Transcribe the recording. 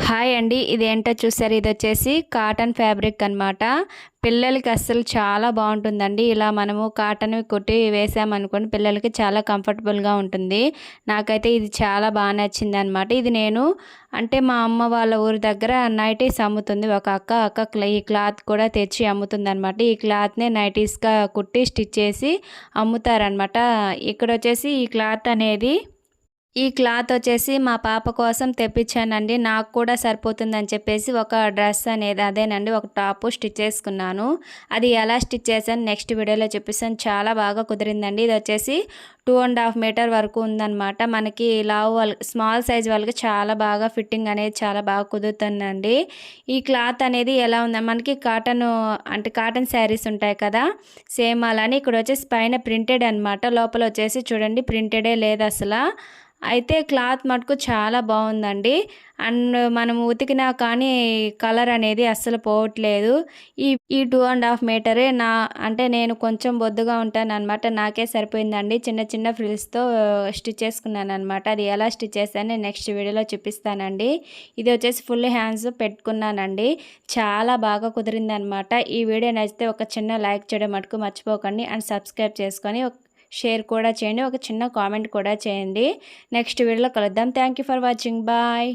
Hi అండి. ఇదేంటో చూసారు, ఇదొచ్చేసి కాటన్ ఫ్యాబ్రిక్ అనమాట. పిల్లలకి అస్సలు చాలా బాగుంటుందండి. ఇలా మనము కాటన్ కుట్టి వేసామనుకోండి పిల్లలకి చాలా కంఫర్టబుల్గా ఉంటుంది. నాకైతే ఇది చాలా బాగా నచ్చింది అనమాట. ఇది నేను అంటే మా అమ్మ వాళ్ళ ఊరి దగ్గర నైటీస్ అమ్ముతుంది ఒక అక్క ఈ క్లాత్ కూడా తెచ్చి అమ్ముతుంది అనమాట. ఈ క్లాత్నే నైటీస్గా కుట్టి స్టిచ్ చేసి అమ్ముతారనమాట. ఇక్కడ వచ్చేసి ఈ క్లాత్ వచ్చేసి మా పాప కోసం తెప్పించానండి. నాకు కూడా సరిపోతుందని చెప్పేసి ఒక డ్రెస్ అనేది అదేనండి ఒక టాప్ స్టిచ్ చేసుకున్నాను. అది ఎలా స్టిచ్ చేశాను నెక్స్ట్ వీడియోలో చూపిస్తాను. చాలా బాగా కుదిరిందండి. ఇది వచ్చేసి 2.5 మీటర్ వరకు ఉందన్నమాట. మనకి స్మాల్ సైజ్ వాళ్ళకి చాలా బాగా ఫిట్టింగ్ అనేది చాలా బాగా కుదురుతుందండి. ఈ క్లాత్ అనేది ఎలా ఉందని మనకి కాటన్ శారీస్ ఉంటాయి కదా, సేమ్ అలానే ఇక్కడ వచ్చేసి పైన ప్రింటెడ్ అనమాట. లోపల వచ్చేసి చూడండి ప్రింటెడే లేదు అసలు. అయితే క్లాత్ మటుకు చాలా బాగుందండి. అండ్ మనం ఉతికినా కానీ కలర్ అనేది అస్సలు పోవట్లేదు. ఈ 2.5 మీటరే నేను కొంచెం బొద్దుగా ఉంటాను అనమాట. నాకే సరిపోయిందండి. చిన్న చిన్న ఫ్రిల్స్తో స్టిచ్ చేసుకున్నాను అనమాట. అది ఎలా స్టిచ్ చేశాను నెక్స్ట్ వీడియోలో చూపిస్తానండి. ఇది వచ్చేసి ఫుల్ హ్యాండ్స్ పెట్టుకున్నానండి. చాలా బాగా కుదిరిందనమాట. ఈ వీడియో నచ్చితే ఒక చిన్న లైక్ చేయడం మటుకు మర్చిపోకండి. అండ్ సబ్స్క్రైబ్ చేసుకొని షేర్ కూడా చేయండి. ఒక చిన్న కామెంట్ కూడా చేయండి. నెక్స్ట్ వీడియోలో కలుద్దాం. Thank you for watching. Bye.